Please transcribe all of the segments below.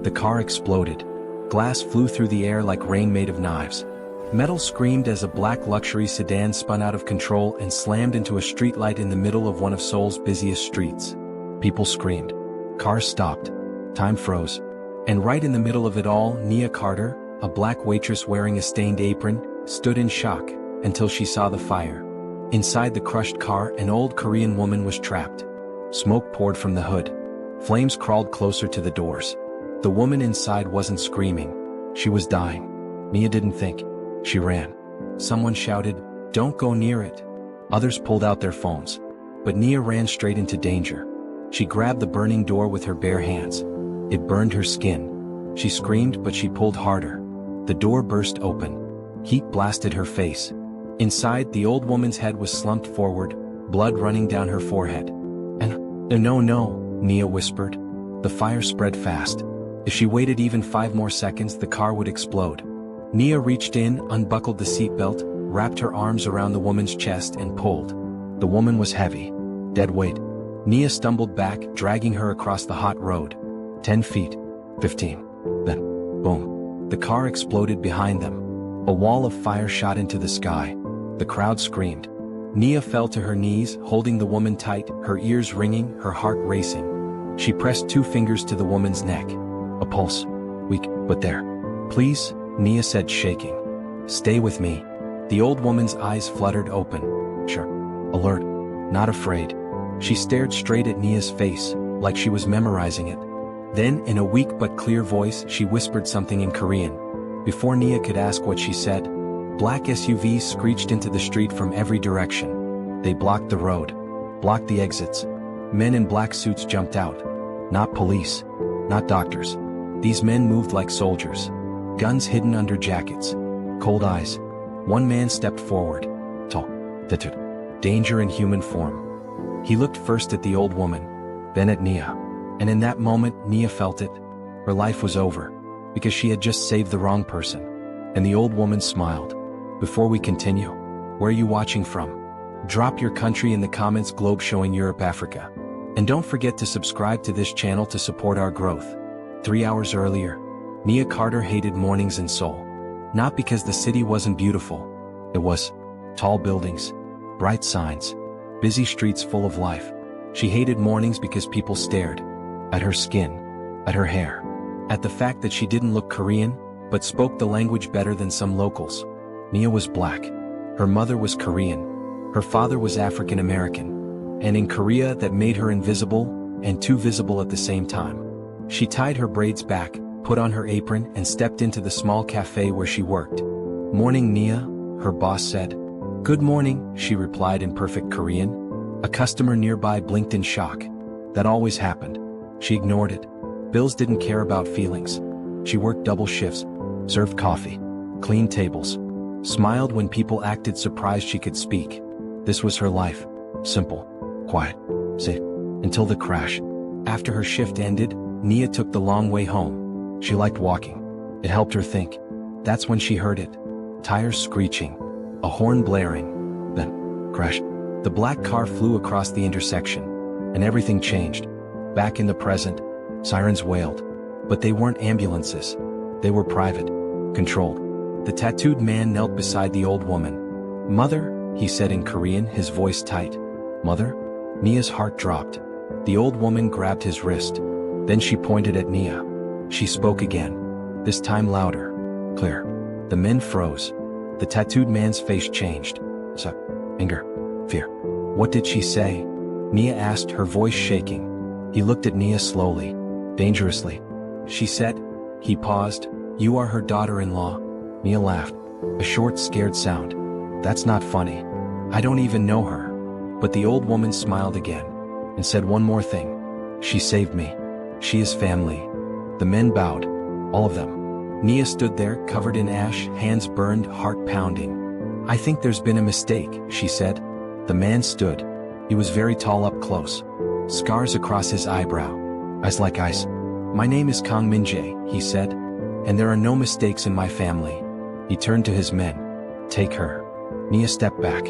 The car exploded. Glass flew through the air like rain made of knives. Metal screamed as a black luxury sedan spun out of control and slammed into a streetlight in the middle of one of Seoul's busiest streets. People screamed. Cars stopped. Time froze. And right in the middle of it all, Nia Carter, a black waitress wearing a stained apron, stood in shock until she saw the fire. Inside the crushed car, an old Korean woman was trapped. Smoke poured from the hood. Flames crawled closer to the doors. The woman inside wasn't screaming. She was dying. Nia didn't think. She ran. Someone shouted, "Don't go near it." Others pulled out their phones. But Nia ran straight into danger. She grabbed the burning door with her bare hands. It burned her skin. She screamed, but she pulled harder. The door burst open. Heat blasted her face. Inside, the old woman's head was slumped forward, blood running down her forehead. No, Nia whispered. The fire spread fast. If she waited even 5 more seconds, the car would explode. Nia reached in, unbuckled the seatbelt, wrapped her arms around the woman's chest and pulled. The woman was heavy. Dead weight. Nia stumbled back, dragging her across the hot road. 10 feet. 15. Then, boom. The car exploded behind them. A wall of fire shot into the sky. The crowd screamed. Nia fell to her knees, holding the woman tight, her ears ringing, her heart racing. She pressed 2 fingers to the woman's neck. A pulse. Weak, but there. "Please," Nia said, shaking. "Stay with me." The old woman's eyes fluttered open. Sure. Alert. Not afraid. She stared straight at Nia's face, like she was memorizing it. Then, in a weak but clear voice, she whispered something in Korean. Before Nia could ask what she said, black SUVs screeched into the street from every direction. They blocked the road, blocked the exits. Men in black suits jumped out. Not police, not doctors. These men moved like soldiers. Guns hidden under jackets. Cold eyes. One man stepped forward. Tall. Danger in human form. He looked first at the old woman, then at Nia. And in that moment, Nia felt it. Her life was over, because she had just saved the wrong person. And the old woman smiled. Before we continue, where are you watching from? Drop your country in the comments, globe showing Europe, Africa. And don't forget to subscribe to this channel to support our growth. 3 hours earlier, Nia Carter hated mornings in Seoul. Not because the city wasn't beautiful. It was tall buildings, bright signs, busy streets full of life. She hated mornings because people stared at her skin, at her hair, at the fact that she didn't look Korean, but spoke the language better than some locals. Nia was black. Her mother was Korean. Her father was African American. And in Korea, that made her invisible and too visible at the same time. She tied her braids back, put on her apron, and stepped into the small cafe where she worked. "Morning, Nia," her boss said. "Good morning," she replied in perfect Korean. A customer nearby blinked in shock. That always happened. She ignored it. Bills didn't care about feelings. She worked double shifts, served coffee, cleaned tables, smiled when people acted surprised she could speak. This was her life. Simple, quiet, safe, until the crash. After her shift ended, Nia took the long way home. She liked walking. It helped her think. That's when she heard it. Tires screeching. A horn blaring. Then, crash. The black car flew across the intersection. And everything changed. Back in the present, sirens wailed. But they weren't ambulances. They were private. Controlled. The tattooed man knelt beside the old woman. "Mother," he said in Korean, his voice tight. "Mother?" Nia's heart dropped. The old woman grabbed his wrist. Then she pointed at Nia. She spoke again. This time louder. Clear. The men froze. The tattooed man's face changed. Anger. Fear. "What did she say?" Nia asked, her voice shaking. He looked at Nia slowly. Dangerously. "She said," he paused, "you are her daughter-in-law." Nia laughed. A short, scared sound. "That's not funny. I don't even know her." But the old woman smiled again. And said one more thing. "She saved me. She is family." The men bowed. All of them. Nia stood there, covered in ash, hands burned, heart pounding. "I think there's been a mistake," she said. The man stood. He was very tall up close. Scars across his eyebrow. Eyes like ice. "My name is Kang Min-jae," he said. "And there are no mistakes in my family." He turned to his men. "Take her." Nia stepped back.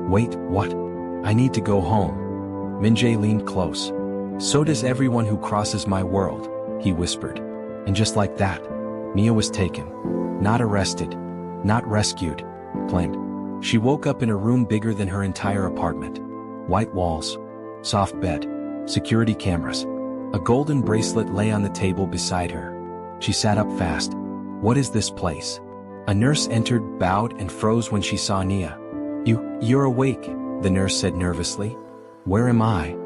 "Wait, what? I need to go home." Min-jae leaned close. "So does everyone who crosses my world," he whispered. And just like that, Nia was taken. Not arrested. Not rescued. Claimed. She woke up in a room bigger than her entire apartment. White walls. Soft bed. Security cameras. A golden bracelet lay on the table beside her. She sat up fast. What is this place? A nurse entered, bowed, and froze when she saw Nia. You're awake, the nurse said nervously. Where am I?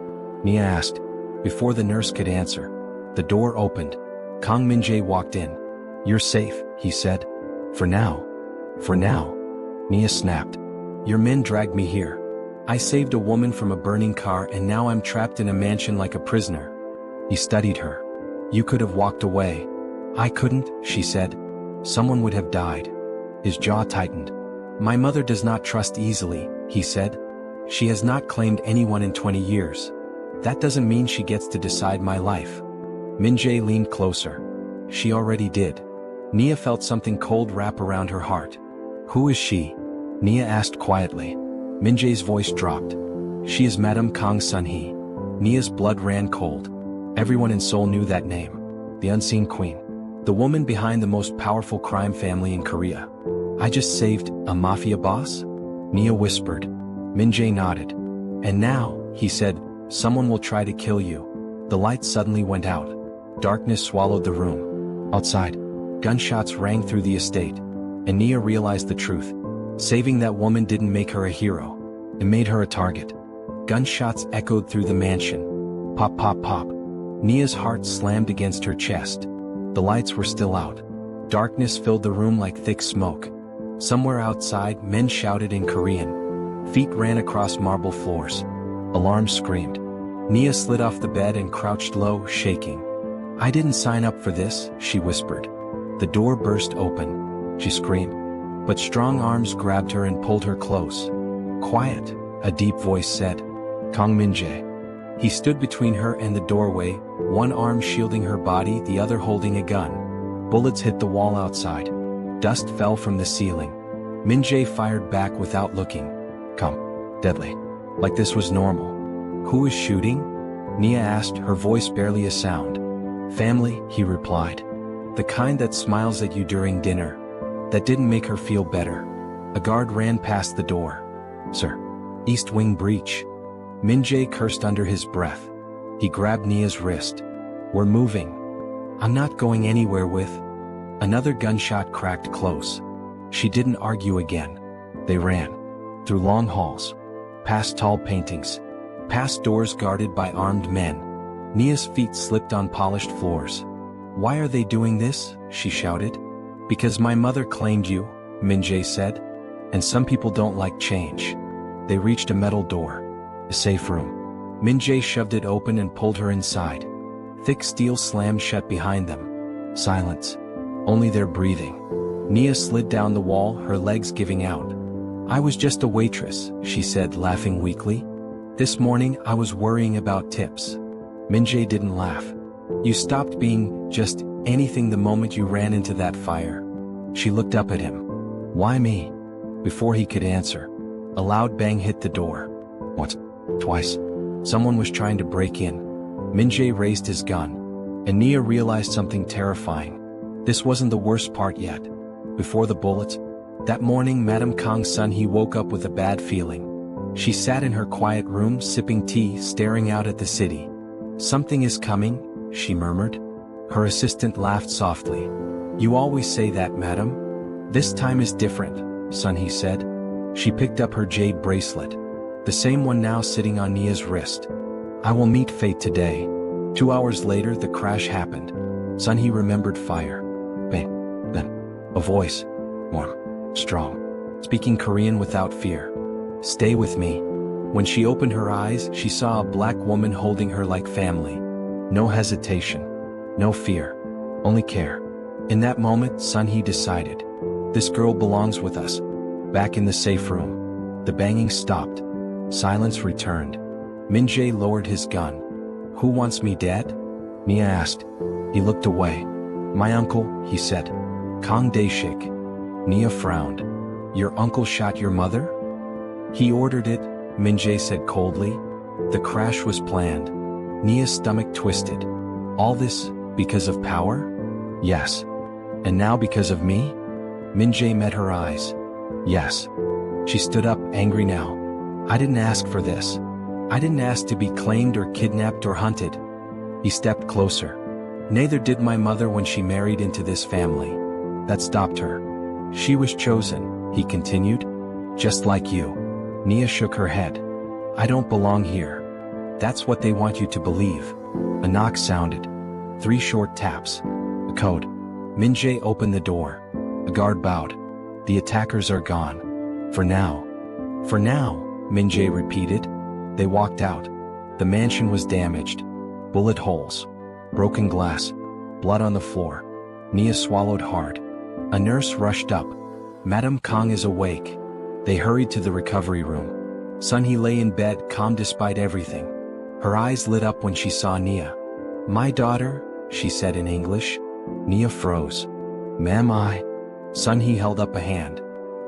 Nia asked. Before the nurse could answer, the door opened. Kang Min-jae walked in. You're safe, he said. For now. For now. Nia snapped. Your men dragged me here. I saved a woman from a burning car and now I'm trapped in a mansion like a prisoner. He studied her. You could have walked away. I couldn't, she said. Someone would have died. His jaw tightened. My mother does not trust easily, he said. She has not claimed anyone in 20 years. That doesn't mean she gets to decide my life. Min-jae leaned closer. She already did. Nia felt something cold wrap around her heart. Who is she? Nia asked quietly. Min-jae's voice dropped. She is Madame Kang Sun-hee. Nia's blood ran cold. Everyone in Seoul knew that name. The unseen queen. The woman behind the most powerful crime family in Korea. I just saved a mafia boss? Nia whispered. Min-jae nodded. And now, he said, someone will try to kill you. The light suddenly went out. Darkness swallowed the room. Outside, gunshots rang through the estate. And Nia realized the truth. Saving that woman didn't make her a hero. It made her a target. Gunshots echoed through the mansion. Pop, pop, pop. Nia's heart slammed against her chest. The lights were still out. Darkness filled the room like thick smoke. Somewhere outside, men shouted in Korean. Feet ran across marble floors. Alarms screamed. Nia slid off the bed and crouched low, shaking. I didn't sign up for this, she whispered. The door burst open. She screamed. But strong arms grabbed her and pulled her close. Quiet, a deep voice said. Kang Min-jae. He stood between her and the doorway, one arm shielding her body, the other holding a gun. Bullets hit the wall outside. Dust fell from the ceiling. Min-jae fired back without looking. Come. Deadly. Like this was normal. Who is shooting? Nia asked, her voice barely a sound. Family, he replied. The kind that smiles at you during dinner. That didn't make her feel better. A guard ran past the door. Sir. East wing breach. Min-jae cursed under his breath. He grabbed Nia's wrist. We're moving. I'm not going anywhere with. Another gunshot cracked close. She didn't argue again. They ran. Through long halls. Past tall paintings. Past doors guarded by armed men. Nia's feet slipped on polished floors. Why are they doing this? She shouted. Because my mother claimed you, Min-jae said. And some people don't like change. They reached a metal door. A safe room. Min-jae shoved it open and pulled her inside. Thick steel slammed shut behind them. Silence. Only their breathing. Nia slid down the wall, her legs giving out. I was just a waitress, she said, laughing weakly. This morning I was worrying about tips. Min-jae didn't laugh. You stopped being just anything the moment you ran into that fire. She looked up at him. Why me? Before he could answer, a loud bang hit the door. Once, twice. Someone was trying to break in. Min-jae raised his gun. And Nia realized something terrifying. This wasn't the worst part yet. Before the bullets, that morning Madame Kang Sun-hee woke up with a bad feeling. She sat in her quiet room sipping tea, staring out at the city. Something is coming, she murmured. Her assistant laughed softly. You always say that, madam. This time is different, Sun-hee said. She picked up her jade bracelet. The same one now sitting on Nia's wrist. I will meet fate today. 2 hours later the crash happened. Sun-hee remembered fire. Bang. Then. A voice. Warm. Strong. Speaking Korean without fear. Stay with me. When she opened her eyes, she saw a black woman holding her like family. No hesitation. No fear. Only care. In that moment, Sun-hee decided. This girl belongs with us. Back in the safe room. The banging stopped. Silence returned. Min-jae lowered his gun. Who wants me dead? Nia asked. He looked away. My uncle, he said. Kang Dae-shik. Nia frowned. Your uncle shot your mother? He ordered it, Min-jae said coldly. The crash was planned. Nia's stomach twisted. All this, because of power? Yes. And now because of me? Min-jae met her eyes. Yes. She stood up, angry now. I didn't ask for this. I didn't ask to be claimed or kidnapped or hunted. He stepped closer. Neither did my mother when she married into this family. That stopped her. She was chosen, he continued. Just like you. Nia shook her head. I don't belong here. That's what they want you to believe. A knock sounded. 3 short taps. A code. Min-jae opened the door. A guard bowed. The attackers are gone. For now. For now, Min-jae repeated. They walked out. The mansion was damaged. Bullet holes. Broken glass. Blood on the floor. Nia swallowed hard. A nurse rushed up. Madame Kang is awake. They hurried to the recovery room. Sun-hee lay in bed, calm despite everything. Her eyes lit up when she saw Nia. My daughter, she said in English. Nia froze. Ma'am, I. Sun-hee held up a hand.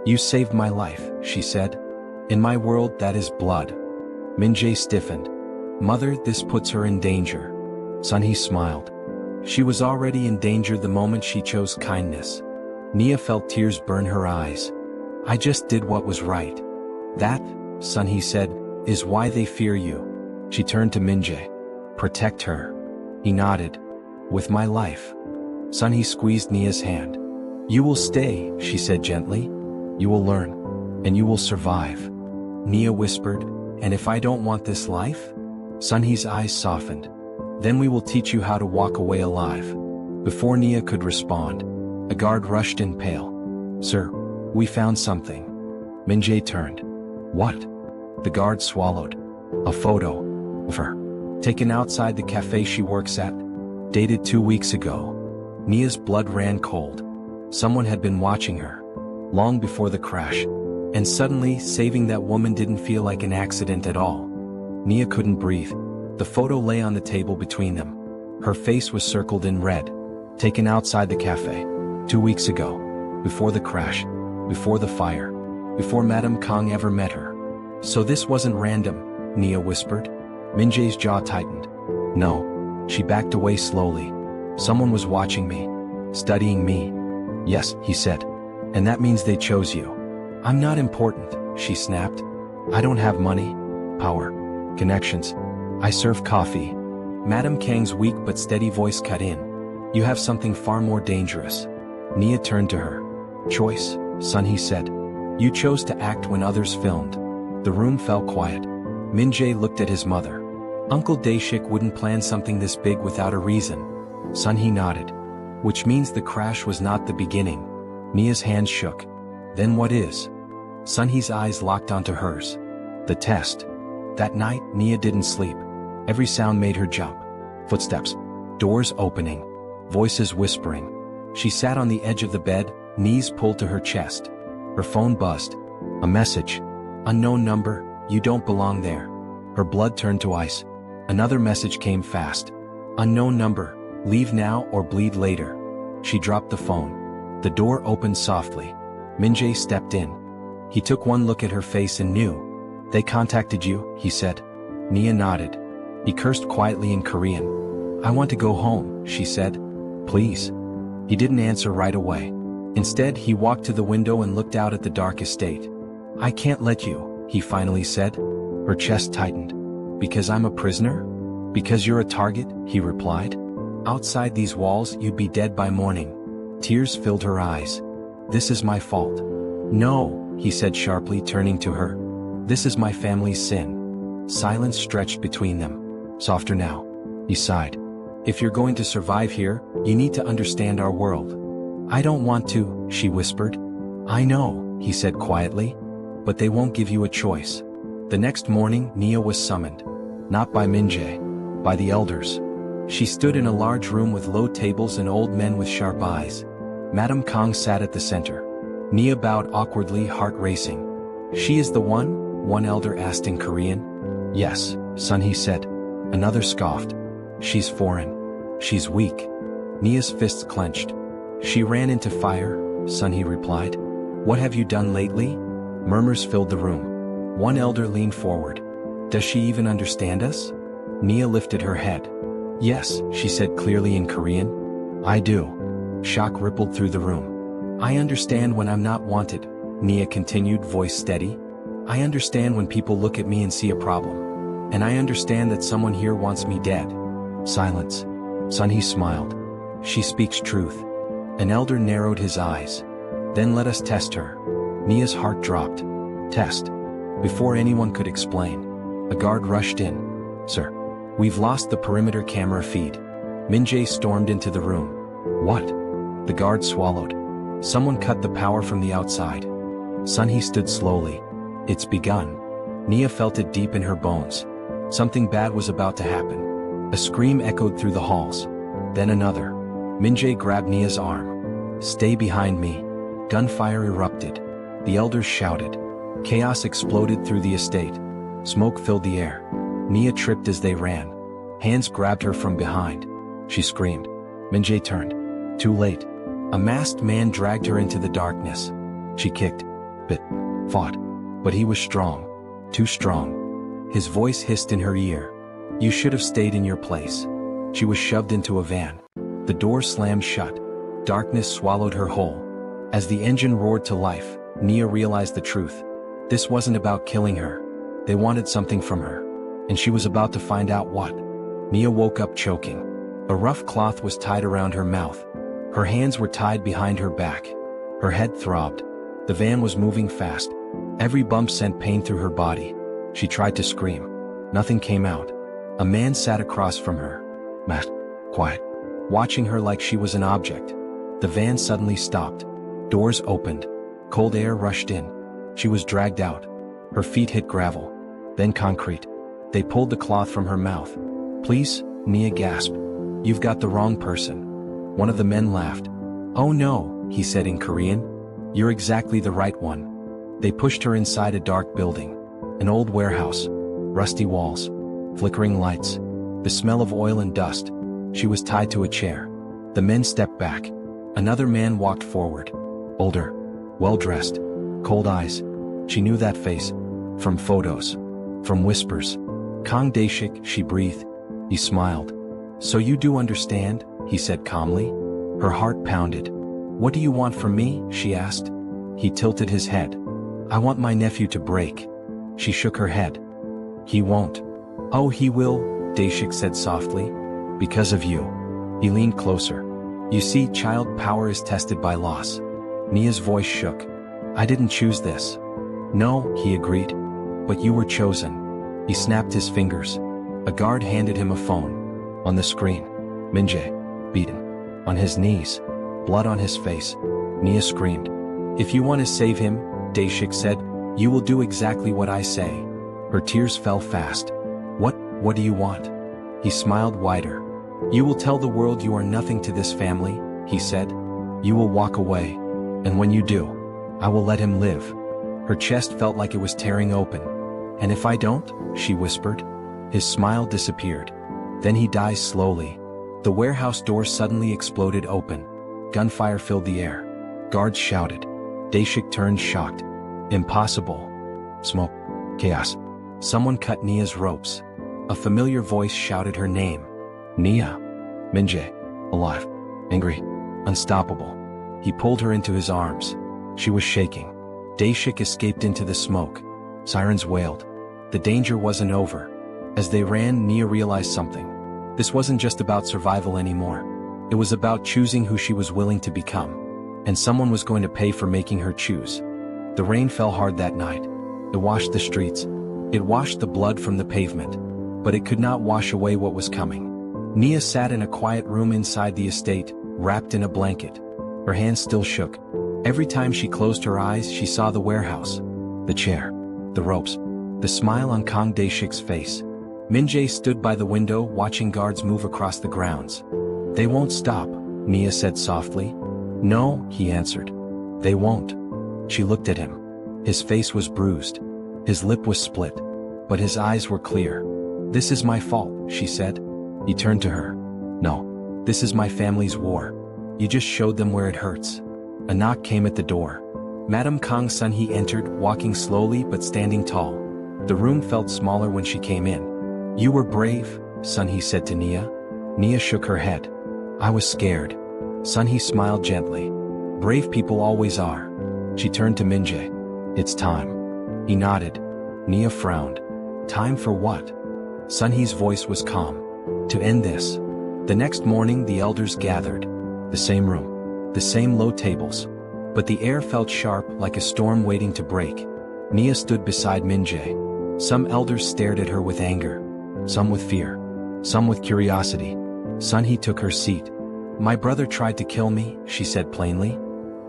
You saved my life, she said. In my world, that is blood. Min-jae stiffened. Mother, this puts her in danger. Sun-hee smiled. She was already in danger the moment she chose kindness. Nia felt tears burn her eyes. I just did what was right. That, Sun-hee said, is why they fear you. She turned to Min-jae. Protect her. He nodded. With my life. Sun-hee squeezed Nia's hand. You will stay, she said gently. You will learn. And you will survive. Nia whispered, and if I don't want this life? Sun-hee's eyes softened. Then we will teach you how to walk away alive. Before Nia could respond, a guard rushed in pale. Sir, we found something. Min-jae turned. What? The guard swallowed. A photo of her. Taken outside the cafe she works at. Dated 2 weeks ago. Nia's blood ran cold. Someone had been watching her. Long before the crash. And suddenly, saving that woman didn't feel like an accident at all. Nia couldn't breathe. The photo lay on the table between them. Her face was circled in red. Taken outside the cafe. 2 weeks ago. Before the crash. Before the fire. Before Madame Kang ever met her. So this wasn't random, Nia whispered. Min-jae's jaw tightened. No. She backed away slowly. Someone was watching me. Studying me. Yes, he said. And that means they chose you. I'm not important, she snapped. I don't have money, power, connections. I serve coffee. Madame Kang's weak but steady voice cut in. You have something far more dangerous. Nia turned to her. Choice, Sun-hee said. You chose to act when others filmed. The room fell quiet. Min-jae looked at his mother. Uncle Daeshik wouldn't plan something this big without a reason. Sun-hee nodded. Which means the crash was not the beginning. Nia's hands shook. Then what is? Sun-hee's eyes locked onto hers. The test. That night, Nia didn't sleep. Every sound made her jump. Footsteps. Doors opening. Voices whispering. She sat on the edge of the bed, knees pulled to her chest. Her phone buzzed. A message. Unknown number, you don't belong there. Her blood turned to ice. Another message came fast. Unknown number, leave now or bleed later. She dropped the phone. The door opened softly. Min-jae stepped in. He took one look at her face and knew. They contacted you, he said. Nia nodded. He cursed quietly in Korean. I want to go home, she said. Please. He didn't answer right away. Instead, he walked to the window and looked out at the dark estate. I can't let you, he finally said. Her chest tightened. Because I'm a prisoner? Because you're a target, he replied. Outside these walls, you'd be dead by morning. Tears filled her eyes. This is my fault. No, he said sharply, turning to her. This is my family's sin. Silence stretched between them. Softer now. He sighed. If you're going to survive here, you need to understand our world. I don't want to, she whispered. I know, he said quietly. But they won't give you a choice. The next morning, Nia was summoned. Not by Min-jae. By the elders. She stood in a large room with low tables and old men with sharp eyes. Madame Kang sat at the center. Nia bowed awkwardly, heart racing. She is the one elder asked in Korean. Yes, Sun-hee said. Another scoffed. She's foreign. She's weak. Nia's fists clenched. She ran into fire, Sun-hee replied. What have you done lately? Murmurs filled the room. One elder leaned forward. Does she even understand us? Nia lifted her head. Yes, she said clearly in Korean. I do. Shock rippled through the room. I understand when I'm not wanted, Nia continued, voice steady. I understand when people look at me and see a problem. And I understand that someone here wants me dead. Silence. Son, he smiled. She speaks truth. An elder narrowed his eyes. Then let us test her. Nia's heart dropped. Test. Before anyone could explain, a guard rushed in. Sir, we've lost the perimeter camera feed. Min-jae stormed into the room. What? The guard swallowed. Someone cut the power from the outside. Son, he stood slowly. It's begun. Nia felt it deep in her bones. Something bad was about to happen. A scream echoed through the halls. Then another. Min-jae grabbed Nia's arm. Stay behind me. Gunfire erupted. The elders shouted. Chaos exploded through the estate. Smoke filled the air. Nia tripped as they ran. Hands grabbed her from behind. She screamed. Min-jae turned. Too late. A masked man dragged her into the darkness. She kicked, bit, fought. But he was strong. Too strong. His voice hissed in her ear. You should have stayed in your place. She was shoved into a van. The door slammed shut. Darkness swallowed her whole. As the engine roared to life, Nia realized the truth. This wasn't about killing her. They wanted something from her. And she was about to find out what. Nia woke up choking. A rough cloth was tied around her mouth. Her hands were tied behind her back. Her head throbbed. The van was moving fast. Every bump sent pain through her body. She tried to scream. Nothing came out. A man sat across from her. Matt, quiet. Watching her like she was an object. The van suddenly stopped. Doors opened. Cold air rushed in. She was dragged out. Her feet hit gravel. Then concrete. They pulled the cloth from her mouth. Please, Nia gasped. You've got the wrong person. One of the men laughed. Oh no, he said in Korean. You're exactly the right one. They pushed her inside a dark building. An old warehouse. Rusty walls. Flickering lights. The smell of oil and dust. She was tied to a chair. The men stepped back. Another man walked forward. Older. Well-dressed. Cold eyes. She knew that face. From photos. From whispers. Kang Dae-shik, she breathed. He smiled. So you do understand, he said calmly. Her heart pounded. What do you want from me, she asked. He tilted his head. I want my nephew to break. She shook her head. He won't. Oh, he will, Dae-shik said softly. Because of you. He leaned closer. You see, child power is tested by loss. Nia's voice shook. I didn't choose this. No, he agreed. But you were chosen. He snapped his fingers. A guard handed him a phone. On the screen, Min-jae, beaten. On his knees, blood on his face. Nia screamed. If you want to save him, Dae-shik said, you will do exactly what I say. Her tears fell fast. What do you want? He smiled wider. You will tell the world you are nothing to this family, he said. You will walk away. And when you do, I will let him live. Her chest felt like it was tearing open. And if I don't, she whispered. His smile disappeared. Then he dies slowly. The warehouse door suddenly exploded open. Gunfire filled the air. Guards shouted. Dae-shik turned shocked. Impossible. Smoke. Chaos. Someone cut Nia's ropes. A familiar voice shouted her name. Nia. Min-jae. Alive. Angry. Unstoppable. He pulled her into his arms. She was shaking. Dae-shik escaped into the smoke. Sirens wailed. The danger wasn't over. As they ran, Nia realized something. This wasn't just about survival anymore. It was about choosing who she was willing to become. And someone was going to pay for making her choose. The rain fell hard that night. It washed the streets. It washed the blood from the pavement. But it could not wash away what was coming. Nia sat in a quiet room inside the estate, wrapped in a blanket. Her hands still shook. Every time she closed her eyes, she saw the warehouse. The chair. The ropes. The smile on Kang Dae-shik's face. Min-jae stood by the window watching guards move across the grounds. They won't stop, Nia said softly. No, he answered. They won't. She looked at him. His face was bruised. His lip was split. But his eyes were clear. This is my fault, she said. He turned to her. No. This is my family's war. You just showed them where it hurts. A knock came at the door. Madame Kang Sun-hee entered, walking slowly but standing tall. The room felt smaller when she came in. You were brave, Sun-hee said to Nia. Nia shook her head. I was scared. Sunhee smiled gently. Brave people always are. She turned to Minjae. It's time. He nodded. Nia frowned. Time for what? Sunhee's voice was calm. To end this. The next morning the elders gathered. The same room. The same low tables. But the air felt sharp like a storm waiting to break. Nia stood beside Minjae. Some elders stared at her with anger. Some with fear. Some with curiosity. Sunhee took her seat. My brother tried to kill me, she said plainly.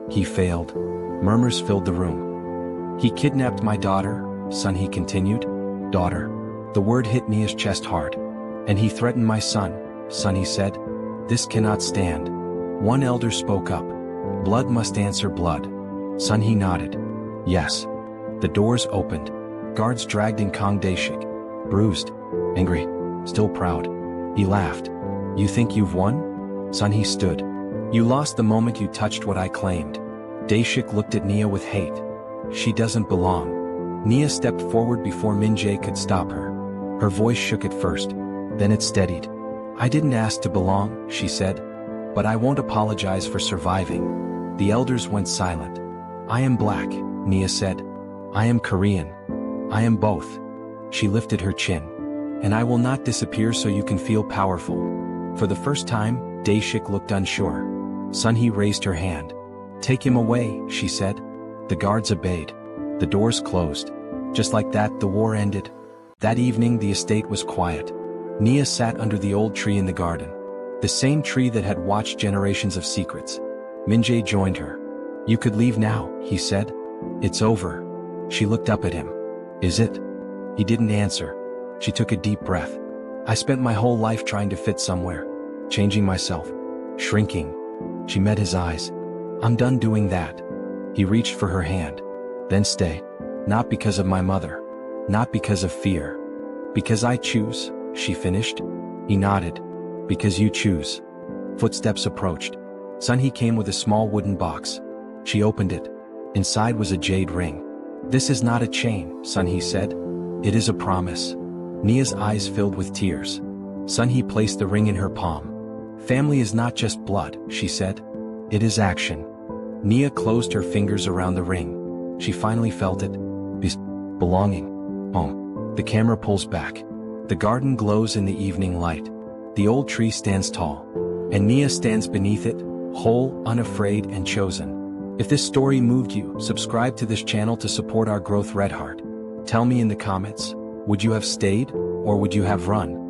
He failed. Murmurs filled the room. He kidnapped my daughter, Sunhee continued. Daughter. The word hit Nia's chest hard. And he threatened my son, Sunhee said. This cannot stand. One elder spoke up. Blood must answer blood. Sunhee nodded. Yes. The doors opened. Guards dragged in Kang Daeshik. Bruised. Angry. Still proud. He laughed. You think you've won? Sunhee stood. You lost the moment you touched what I claimed. Daeshik looked at Nia with hate. She doesn't belong. Nia stepped forward before Minjae could stop her. Her voice shook at first. Then it steadied. I didn't ask to belong, she said. But I won't apologize for surviving. The elders went silent. I am black, Nia said. I am Korean. I am both. She lifted her chin. And I will not disappear so you can feel powerful. For the first time, Daeshik looked unsure. Sunhee raised her hand. Take him away, she said. The guards obeyed. The doors closed. Just like that, the war ended. That evening, the estate was quiet. Nia sat under the old tree in the garden. The same tree that had watched generations of secrets. Minjae joined her. You could leave now, he said. It's over. She looked up at him. Is it? He didn't answer. She took a deep breath. I spent my whole life trying to fit somewhere. Changing myself. Shrinking. She met his eyes. I'm done doing that. He reached for her hand. Then stay. Not because of my mother. Not because of fear. Because I choose, she finished. He nodded. Because you choose. Footsteps approached. Sunhee came with a small wooden box. She opened it. Inside was a jade ring. This is not a chain, Sunhee said. It is a promise. Nia's eyes filled with tears. Sunhee placed the ring in her palm. Family is not just blood, she said. It is action. Nia closed her fingers around the ring. She finally felt it. Belonging. Home. The camera pulls back. The garden glows in the evening light. The old tree stands tall. And Nia stands beneath it, whole, unafraid, and chosen. If this story moved you, subscribe to this channel to support our growth, Red Heart. Tell me in the comments, would you have stayed, or would you have run?